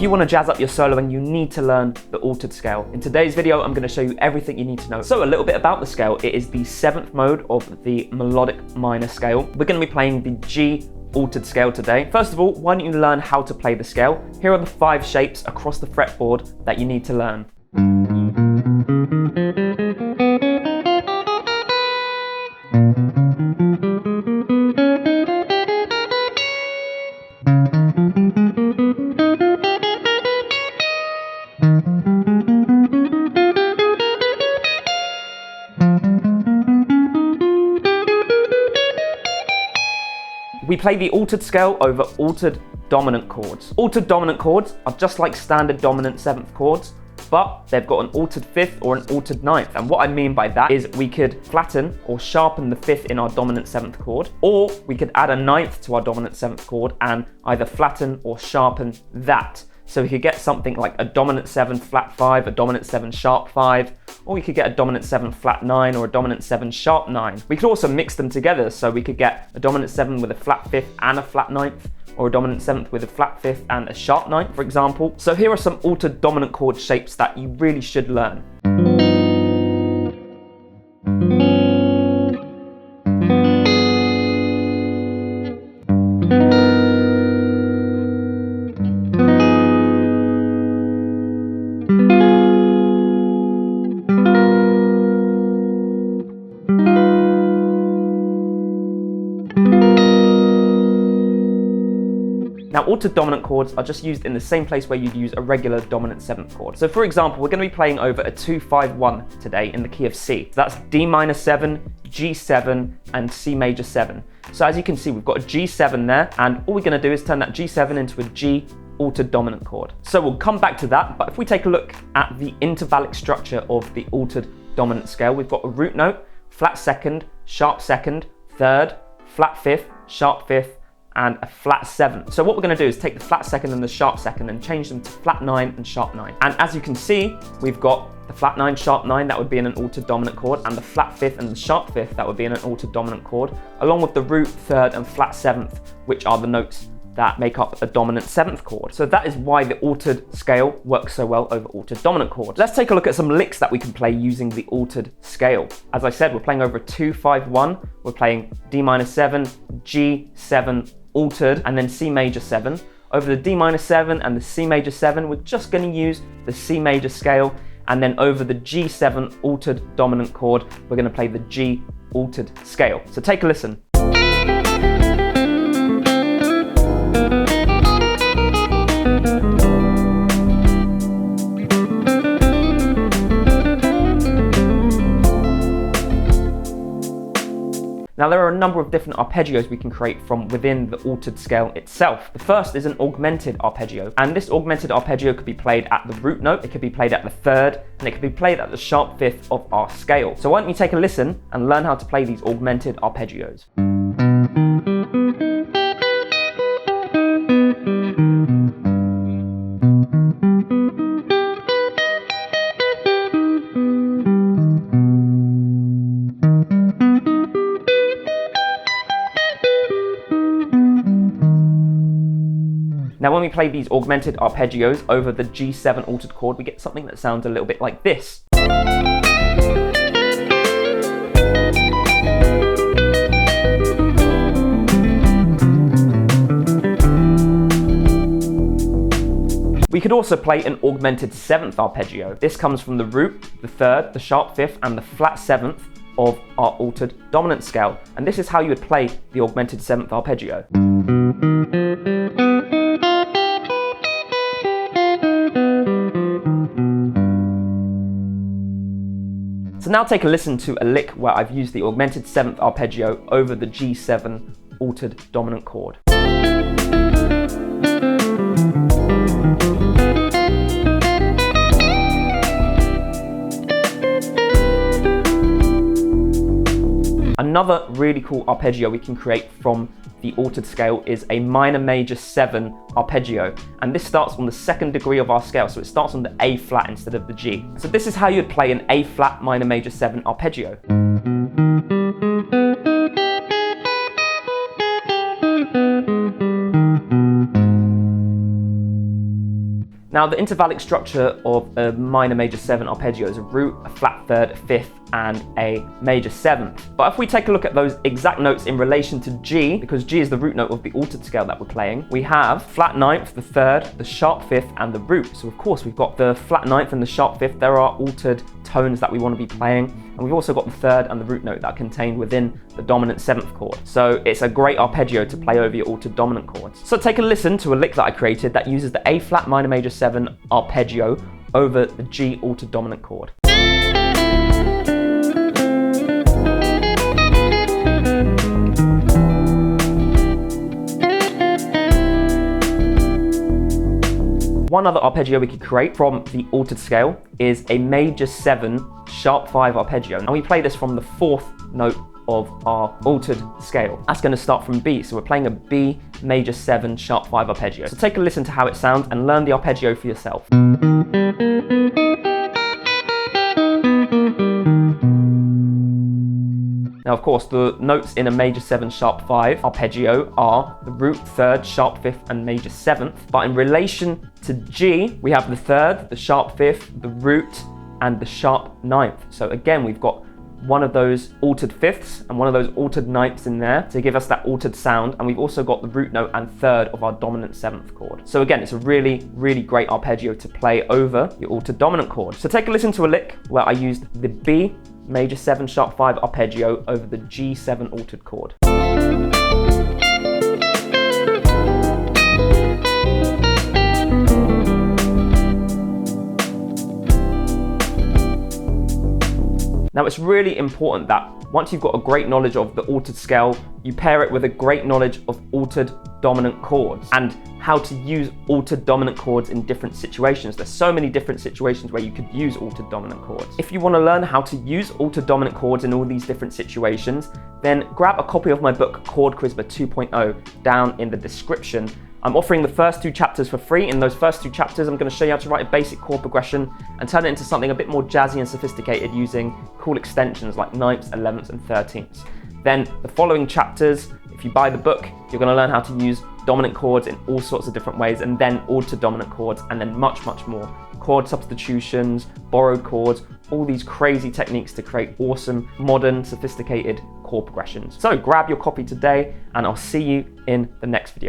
you want to jazz up your soloing, you need to learn the altered scale. In today's video, I'm going to show you everything you need to know. So a little bit about the scale. It is the 7th mode of the melodic minor scale. We're going to be playing the G altered scale today. First of all, why don't you learn how to play the scale? Here are the 5 shapes across the fretboard that you need to learn. We play the altered scale over altered dominant chords. Altered dominant chords are just like standard dominant 7th chords, but they've got an altered 5th or an altered 9th. And what I mean by that is we could flatten or sharpen the 5th in our dominant 7th chord, or we could add a 9th to our dominant 7th chord and either flatten or sharpen that. So we could get something like a dominant 7 flat 5, a dominant 7 sharp 5, or we could get a dominant 7 flat 9 or a dominant 7 sharp 9. We could also mix them together, so we could get a dominant 7 with a flat 5th and a flat 9th, or a dominant 7th with a flat 5th and a sharp 9th, for example. So here are some altered dominant chord shapes that you really should learn. Now, altered dominant chords are just used in the same place where you'd use a regular dominant 7th chord. So for example, we're going to be playing over a 2-5-1 today in the key of C. So that's D minor 7, G7, and C major 7. So as you can see, we've got a G7 there, and all we're going to do is turn that G7 into a G altered dominant chord. So we'll come back to that, but if we take a look at the intervallic structure of the altered dominant scale, we've got a root note, flat 2nd, sharp 2nd, 3rd, flat 5th, sharp 5th, and a flat 7. So what we're going to do is take the flat 2nd and the sharp 2nd and change them to flat 9 and sharp 9. And as you can see, we've got the flat 9, sharp 9, that would be in an altered dominant chord, and the flat 5th and the sharp 5th, that would be in an altered dominant chord, along with the root, 3rd, and flat 7th, which are the notes that make up a dominant 7th chord. So that is why the altered scale works so well over altered dominant chords. Let's take a look at some licks that we can play using the altered scale. As I said, we're playing over a 2-5-1. We're playing D minor 7, G7 altered, and then C major 7. Over the D minor 7 and the C major 7, we're just going to use the C major scale, and then over the G7 altered dominant chord, we're going to play the G altered scale. So take a listen. Now there are a number of different arpeggios we can create from within the altered scale itself. The first is an augmented arpeggio, and this augmented arpeggio could be played at the root note, it could be played at the 3rd, and it could be played at the sharp 5th of our scale. So why don't you take a listen and learn how to play these augmented arpeggios. Now when we play these augmented arpeggios over the G7 altered chord, we get something that sounds a little bit like this. We could also play an augmented 7th arpeggio. This comes from the root, the 3rd, the sharp 5th, and the flat 7th of our altered dominant scale. And this is how you would play the augmented 7th arpeggio. So now take a listen to a lick where I've used the augmented 7th arpeggio over the G7 altered dominant chord. Another really cool arpeggio we can create from the altered scale is a minor major 7 arpeggio, and this starts on the 2nd degree of our scale, so it starts on the A flat instead of the G. So this is how you'd play an A flat minor major 7 arpeggio. Now, the intervallic structure of a minor major 7 arpeggio is a root, a flat third, a fifth, and a major 7th. But if we take a look at those exact notes in relation to G, because G is the root note of the altered scale that we're playing, we have flat ninth, the third, the sharp fifth, and the root. So of course we've got the flat ninth and the sharp fifth. There are altered tones that we want to be playing, and we've also got the third and the root note that are contained within the dominant 7th chord. So it's a great arpeggio to play over your altered dominant chords. So take a listen to a lick that I created that uses the A flat minor major 7 arpeggio over the G altered dominant chord. One other arpeggio we could create from the altered scale is a major 7 sharp 5 arpeggio. And we play this from the 4th note of our altered scale. That's going to start from B. So we're playing a B major 7 sharp 5 arpeggio. So take a listen to how it sounds and learn the arpeggio for yourself. Now, of course, the notes in a major 7 sharp 5 arpeggio are the root, third, sharp 5th, and major 7th. But in relation to G, we have the third, the sharp 5th, the root, and the sharp 9th. So again, we've got one of those altered 5ths and one of those altered 9ths in there to give us that altered sound. And we've also got the root note and third of our dominant 7th chord. So again, it's a really, really great arpeggio to play over your altered dominant chord. So take a listen to a lick where I used the B major 7 sharp 5 arpeggio over the G7 altered chord. Now, it's really important that once you've got a great knowledge of the altered scale, you pair it with a great knowledge of altered dominant chords and how to use altered dominant chords in different situations. There's so many different situations where you could use altered dominant chords. If you want to learn how to use altered dominant chords in all these different situations, then grab a copy of my book, Chord Quizber 2.0, down in the description. I'm offering the first 2 chapters for free. In those first 2 chapters, I'm going to show you how to write a basic chord progression and turn it into something a bit more jazzy and sophisticated using cool extensions like 9ths, 11ths, and 13ths. Then the following chapters, if you buy the book, you're going to learn how to use dominant chords in all sorts of different ways, and then altered dominant chords, and then much, much more. Chord substitutions, borrowed chords, all these crazy techniques to create awesome, modern, sophisticated chord progressions. So grab your copy today, and I'll see you in the next video.